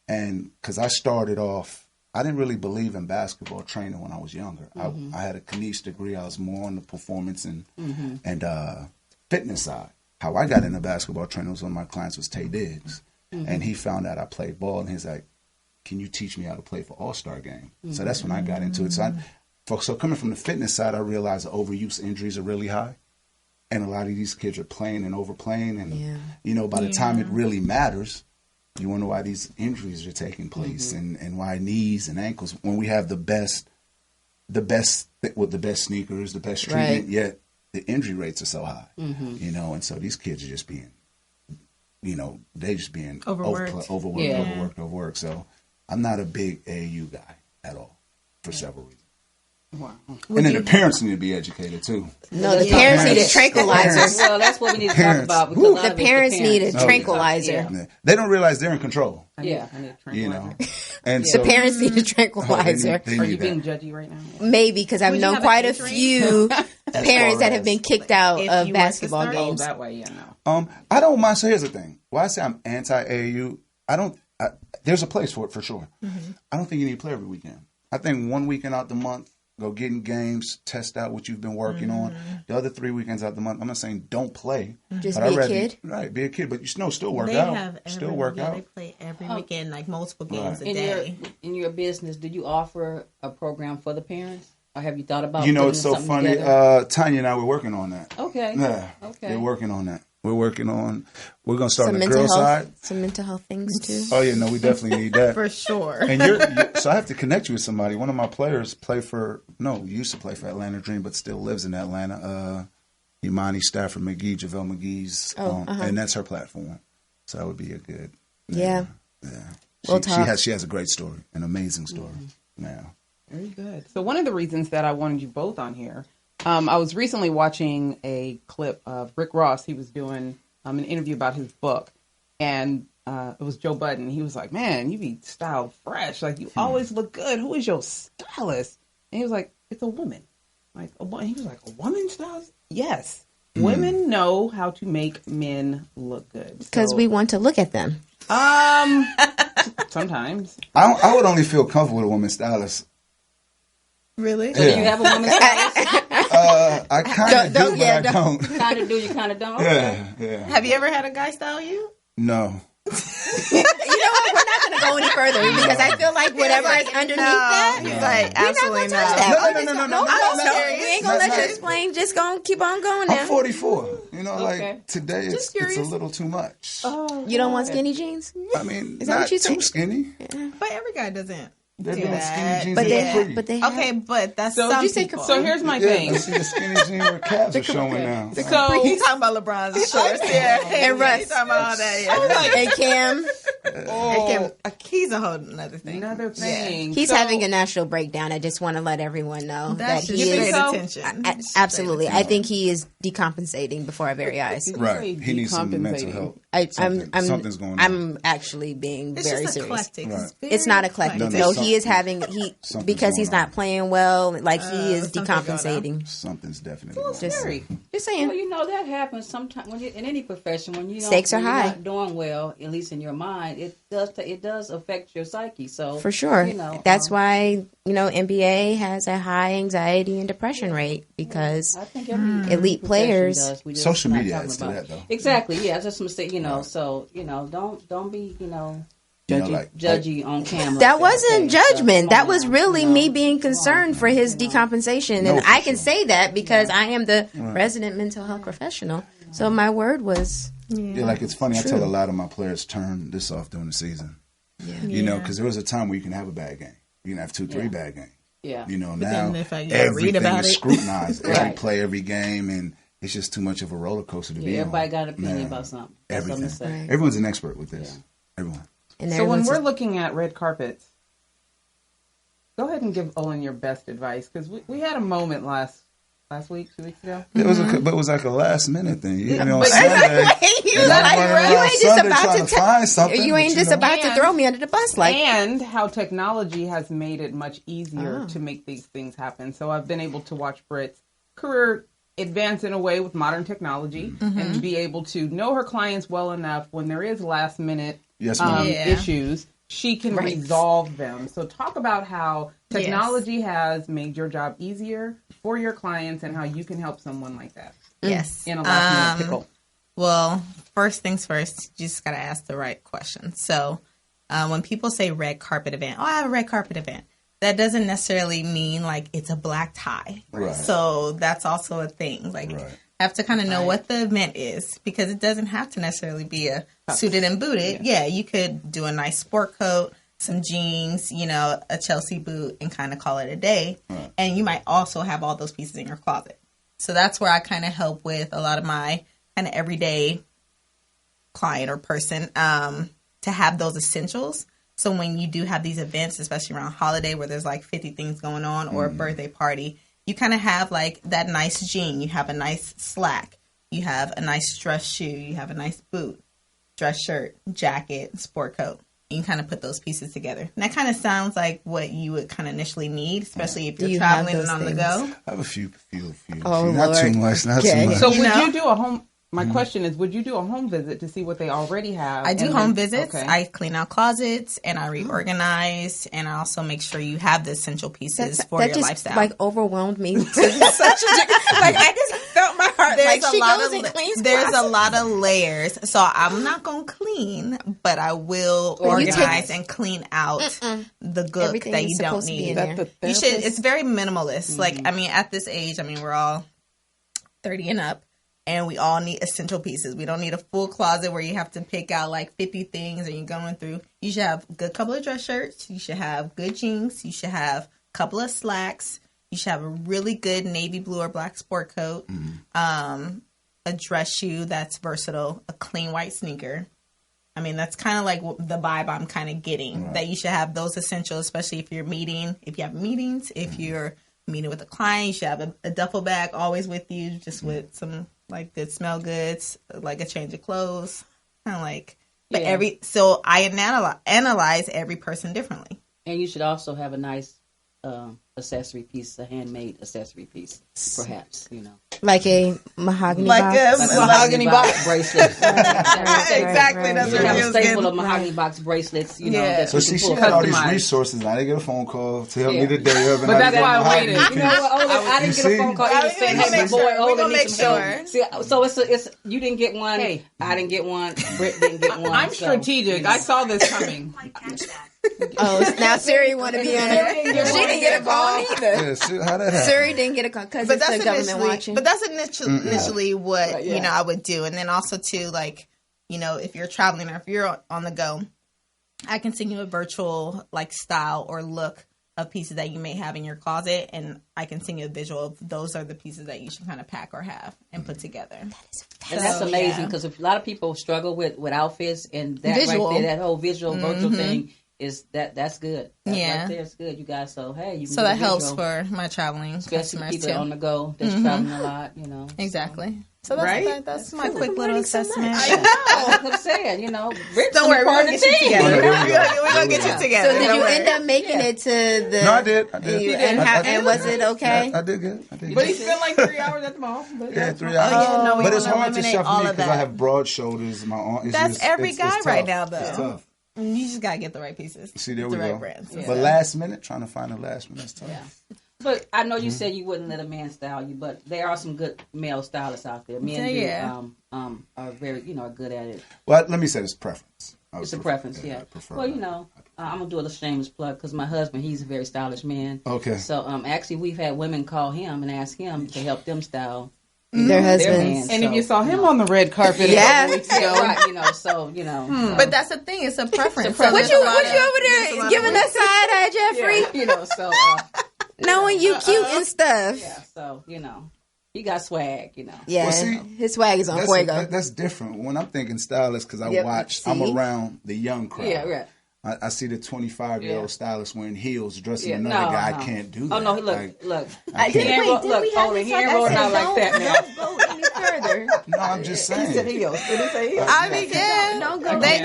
And because I started off, I didn't really believe in basketball training when I was younger. I had a Kanish degree. I was more on the performance and fitness side. How I got into basketball training was one of my clients was Tay Diggs. And he found out I played ball, and he's like, can you teach me how to play for All-Star game? So that's when I got into it. So coming from the fitness side, I realized the overuse injuries are really high. And a lot of these kids are playing and overplaying. And, you know, by the time it really matters, you wonder why these injuries are taking place and why knees and ankles, when we have the best with the best sneakers, the best treatment, yet the injury rates are so high, and so these kids are just being, they just being overworked. So I'm not a big AAU guy at all for several reasons. Wow. And then the parents need to be educated too. No, the parents need a tranquilizer. Well, that's what we need to talk about. Because The parents need a tranquilizer. Yeah. They don't realize they're in control. I need a tranquilizer. And The so parents need a tranquilizer. they Are need you that. being judgy right now? Maybe, because I've known quite a few parents that have been kicked out If of you basketball want to start- Oh, games. that way, yeah, no. I don't mind. So here's the thing. Why I say I'm anti-AAU, there's a place for it for sure. I don't think you need to play every weekend. I think one weekend out the month, go get in games, test out what you've been working on. The other 3 weekends out the month, I'm not saying don't play. Just but be I'd a rather, kid. Right, be a kid. But you still work They out. have Still work out. They play every weekend, like multiple games a in day. your business, do you offer a program for the parents? Or have you thought about It's so something funny. together? Tanya and I were working on that. Okay. Yeah. Okay. We're working on that. We're going to start on the mental girl health, side. some mental health things too. Oh, yeah, no, we definitely need that. For sure. And so I have to connect you with somebody. One of my players used to play for Atlanta Dream, but still lives in Atlanta. Imani Stafford McGee, JaVale McGee's, and that's her platform. So that would be a good. Yeah. We'll talk. She has a great story, an amazing story. Yeah. Very good. So one of the reasons that I wanted you both on here, I was recently watching a clip of Rick Ross. He was doing an interview about his book, and it was Joe Budden. He was like, "Man, you be styled fresh. Like you always look good. Who is your stylist?" And he was like, "It's a woman." Like a woman. He was like, "A woman stylist?" Yes, women know how to make men look good Because we want to look at them. Sometimes. I would only feel comfortable with a woman stylist. Really? So do you have a woman stylist? I kind of do, but I don't. Kind of do, you kind of don't? Okay. Yeah. Have you ever had a guy style you? No. You know what? We're not going to go any further because I feel like whatever is underneath that, He's like, we're not absolutely going to touch not. that. No. We ain't going to let you explain. Just going to keep on going I'm now. 44. Okay. Like today it's a little too much. You don't want skinny jeans? I mean, Is that not what you too say? skinny. But every guy doesn't. They're do doing that. skinny jeans. But and pretty. they have. Okay, but that's So some you say- people. So here's my thing. I see the skinny jeans where calves are showing now. So He's talking about LeBron's shorts. Yeah. And Russ. He's talking about all that. Yeah. And Cam, He's a whole another thing. another thing. he's So- having a national breakdown. I just want to let everyone know That's that just he You is. think straight so? attention. Absolutely. I think he is decompensating before our very eyes. Right. He needs some mental Decompensating. help. Something's going on. I'm actually being It's very just serious. eclectic. Right. It's not eclectic. No, No, there's he is something- having something's because he's going not on. playing well. Like he is something going on. decompensating. Something's definitely going on. Just Scary. saying. Well, you know, that happens sometimes when in any profession. When you don't, Stakes are when you're high. not doing well, at least in your mind, it does affect your psyche. So For sure. you know, That's why, NBA has a high anxiety and depression rate because I think every elite profession players. does. We just Social not media talking adds to about that, it. though. Exactly. Yeah, that's just a mistake. So don't be judgy on camera. That wasn't Okay, so judgment. come That on was now, really you know. me being concerned for his decompensation. No, And for I can sure. say that because I am the resident mental health professional. So my word was Yeah, like it's funny. I tell a lot of my players turn this off during the season. Yeah. Because there was a time where you can have a bad game. You can have 2-3 bad games. Yeah. Now then if I read everything about is it. scrutinized. Every Right. play, every game, and it's just too much of a roller coaster to be on. Everybody got an opinion Man, about something. Got something Everything. to say. Everyone's an expert with this. Everyone. and So when everyone's we're looking at red carpets, go ahead and give Olin your best advice because we had a moment last week, 2 weeks ago. It was but it was like a last minute thing. You know, on but- Sunday. you and I'm like, running around you ain't just Sunday about trying to find something. you ain't but, just know, about to And- throw me under the bus like And how technology has made it much easier to make these things happen. So I've been able to watch Britt's career advance in a way with modern technology and be able to know her clients well enough when there is last minute Yes, ma'am. issues, she can resolve them. So talk about how technology has made your job easier for your clients and how you can help someone like that Yes. in a last minute pickle. Well, first things first, you just got to ask the right question. So when people say red carpet event, I have a red carpet event. That doesn't necessarily mean like it's a black tie. Right. So that's also a thing. Like have to kind of know what the event is because it doesn't have to necessarily be a suited and booted. Yeah, you could do a nice sport coat, some jeans, a Chelsea boot and kind of call it a day. And you might also have all those pieces in your closet. So that's where I kind of help with a lot of my kind of everyday client or person to have those essentials. So when you do have these events, especially around holiday where there's like 50 things going on or a birthday party, you kind of have like that nice jean. You have a nice slack. You have a nice dress shoe. You have a nice boot, dress shirt, jacket, sport coat. You can kind of put those pieces together. And that kind of sounds like what you would kind of initially need, especially if you're traveling and on the go. I have a few. Oh, not too much. Not too much. So would you do a home? My question is, would you do a home visit to see what they already have? I do home visits. Okay. I clean out closets and I reorganize, and I also make sure you have the essential pieces for your lifestyle. Like overwhelmed me. Like I just felt my heart. There's like she goes and cleans. There's a lot of layers, so I'm not gonna clean, but I will organize and clean out the gook everything that you don't need. You should. It's very minimalist. Like I mean, at this age, I mean, we're all 30 and up. And we all need essential pieces. We don't need a full closet where you have to pick out like 50 things and you're going through. You should have a good couple of dress shirts. You should have good jeans. You should have a couple of slacks. You should have a really good navy blue or black sport coat. A dress shoe that's versatile. A clean white sneaker. I mean, that's kind of like the vibe I'm kind of getting. Right. That you should have those essentials, especially if you're meeting. If you have meetings. If you're meeting with a client, you should have a duffel bag always with you, just with some like good smell goods, like a change of clothes, kind of like. But so I analyze every person differently. And you should also have a nice accessory piece, a handmade accessory piece, perhaps, you know. Like a mahogany box? Like a mahogany box bracelet. Exactly. That's you what have it a was staple of mahogany box bracelets, you know. That so she had all these resources. I didn't get a phone call to help me today. But that's why I waited. You know what, Olin? I didn't get a phone call. You saying, hey, my boy, Olin needs some help. See, so it's you didn't get one. Hey. I didn't get one. Britt didn't get one. I'm strategic. I saw this coming. Oh, now Siri want to be on it. She didn't get a call either. Yeah, how that happened? Siri didn't get a call because it's the government watching. But that's initially what you know I would do, and then also too, like, you know, if you're traveling or if you're on the go, I can send you a virtual like style or look of pieces that you may have in your closet, and I can send you a visual of those are the pieces that you should kind of pack or have and put together. That's amazing because a lot of people struggle with outfits, and that visual. Right there, that whole virtual thing. Is that's good. That right there is good, you guys. So hey, you can so that helps for my traveling especially customers people too. On the go that's traveling a lot, you know. Exactly. So that's my quick little assessment. I know. That's what I'm saying. You know, don't worry, we're gonna get you together. We're gonna get you together. So did you end up making it to the? No, I did. And was it okay? I did good. But he spent like 3 hours at the mall. Yeah, 3 hours. But it's hard to shuffle me because I have broad shoulders. My arm. That's every guy right now, though. It's tough. You just gotta get the right pieces. See, there we go. Right brands. But last minute, trying to find the last minute is tough. Yeah. But I know you said you wouldn't let a man style you, but there are some good male stylists out there. Men are very, are good at it. Well, let me say it's preference. It's a preference, yeah. Well, I'm gonna do a shameless plug because my husband, he's a very stylish man. Okay. So actually, we've had women call him and ask him to help them style their husbands. And if you saw him on the red carpet a couple weeks ago, right, But that's the thing; it's a preference. What you over there giving us side eye, Jeffrey? Yeah, knowing you cute and stuff. Yeah, so he got swag, Yeah, well, see, his swag is on fuego. That's different. When I'm thinking stylist, because I'm around the young crowd. Yeah, right. I see the 25-year-old stylist wearing heels, dressing another guy. I can't do that. Oh no, look. I didn't Olin, he ain't rolling out like that, man. Don't go any further. No, I'm just saying. He said heels. Did he say heels? I mean, Don't go. They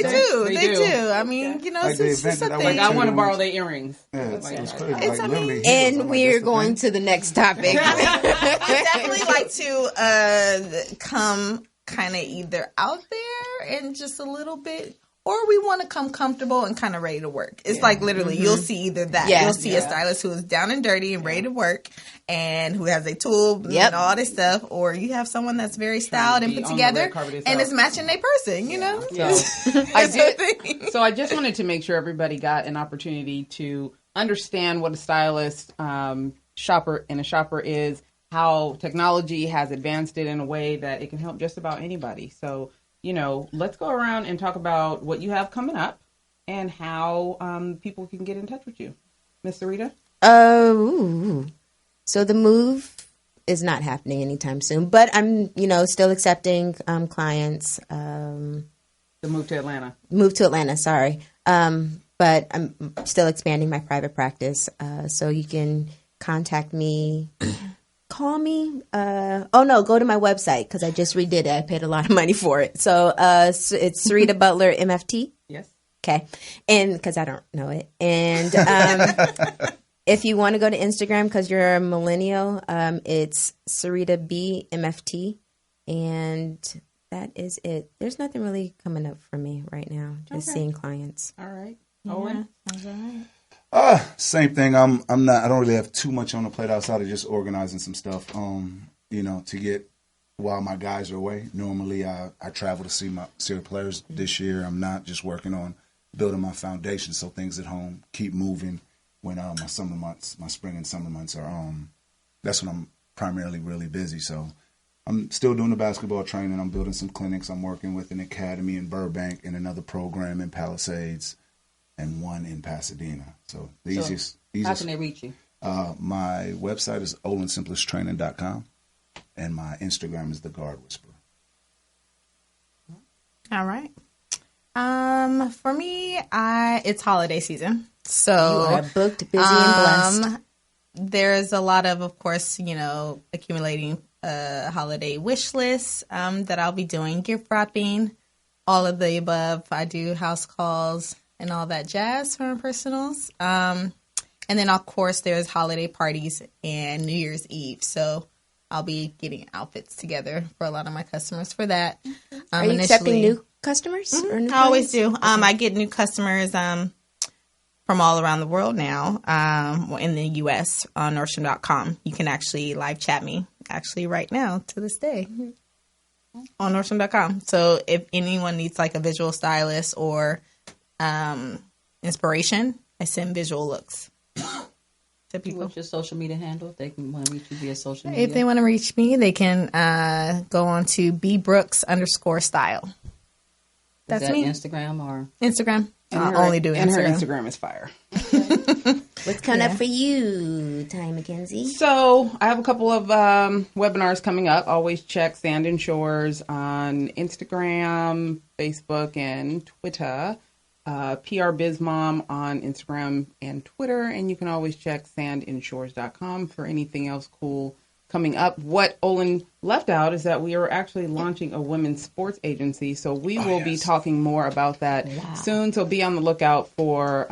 do. They do. I mean, like it's just a thing. I want to borrow their earrings. Yeah, it's crazy. And we're going to the next topic. I definitely like to come kind of either out there and just a little bit. Or we want to come comfortable and kind of ready to work. It's like literally, you'll see either that. Yeah. You'll see a stylist who is down and dirty and ready to work and who has a tool and all this stuff. Or you have someone that's very styled and put together and is matching their person, you know? So I just wanted to make sure everybody got an opportunity to understand what a stylist shopper is, how technology has advanced it in a way that it can help just about anybody. So let's go around and talk about what you have coming up and how people can get in touch with you. Miss Sarita? So the move is not happening anytime soon. But I'm, still accepting clients. To move to Atlanta. Sorry. But I'm still expanding my private practice. So you can contact me. Call me. Go to my website because I just redid it. I paid a lot of money for it. So it's Sarita Butler MFT. Yes. Okay. And because I don't know it. And if you want to go to Instagram because you're a millennial, it's Sarita B MFT. And that is it. There's nothing really coming up for me right now. Just seeing clients. All right. Olin? Sounds all right. Same thing. I don't really have too much on the plate outside of just organizing some stuff. To get while my guys are away. Normally I travel to see our players. This year I'm not, just working on building my foundation so things at home keep moving when my spring and summer months are that's when I'm primarily really busy. So I'm still doing the basketball training. I'm building some clinics. I'm working with an academy in Burbank and another program in Palisades and one in Pasadena. So the easiest. How can they reach you? My website is olinsimplistraining.com and my Instagram is The Guard Whisperer. All right. For me, it's holiday season. So you are booked, busy, and blessed. There's a lot of course, accumulating holiday wish lists that I'll be doing, gift wrapping, all of the above. I do house calls and all that jazz for my personals. And then, of course, there's holiday parties and New Year's Eve. So I'll be getting outfits together for a lot of my customers for that. Are you accepting new customers? Or new I always do. Okay. I get new customers from all around the world now, in the U.S. on Nordstrom.com. You can actually live chat me, actually right now to this day, on Nordstrom.com. So if anyone needs like a visual stylist or inspiration, I send visual looks to people. What's your social media handle? If they can want to reach you via social media. If they want to reach me, they can go on to bbrooks_style. That's is that me. Instagram or Instagram. I only do Instagram. And her Instagram is fire. What's coming up for you, Ty McKenzie? So I have a couple of webinars coming up. Always check Sand and Shores on Instagram, Facebook, and Twitter. PR Biz Mom on Instagram and Twitter. And you can always check sandandshores.com for anything else cool coming up. What Olin left out is that we are actually launching a women's sports agency. So we will be talking more about that soon. So be on the lookout for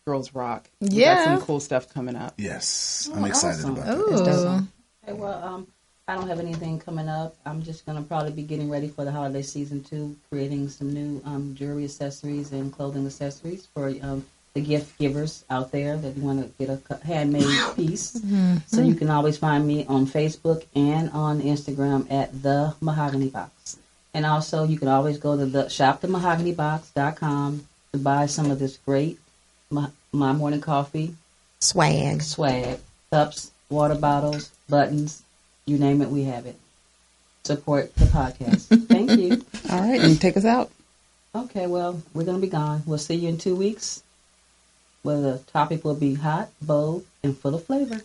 Girls Rock. We got some cool stuff coming up. Yes, I'm excited about that. Ooh. Okay, well, I don't have anything coming up. I'm just going to probably be getting ready for the holiday season too, creating some new jewelry accessories and clothing accessories for the gift givers out there that want to get a handmade piece. Mm-hmm. So you can always find me on Facebook and on Instagram at The Mahogany Box. And also you can always go to the shopthemahoganybox.com to buy some of this great My Morning Coffee Swag, cups, water bottles, buttons, you name it, we have it. Support the podcast. Thank you. All right, and take us out. Okay, well, we're going to be gone. We'll see you in 2 weeks, where the topic will be hot, bold, and full of flavor.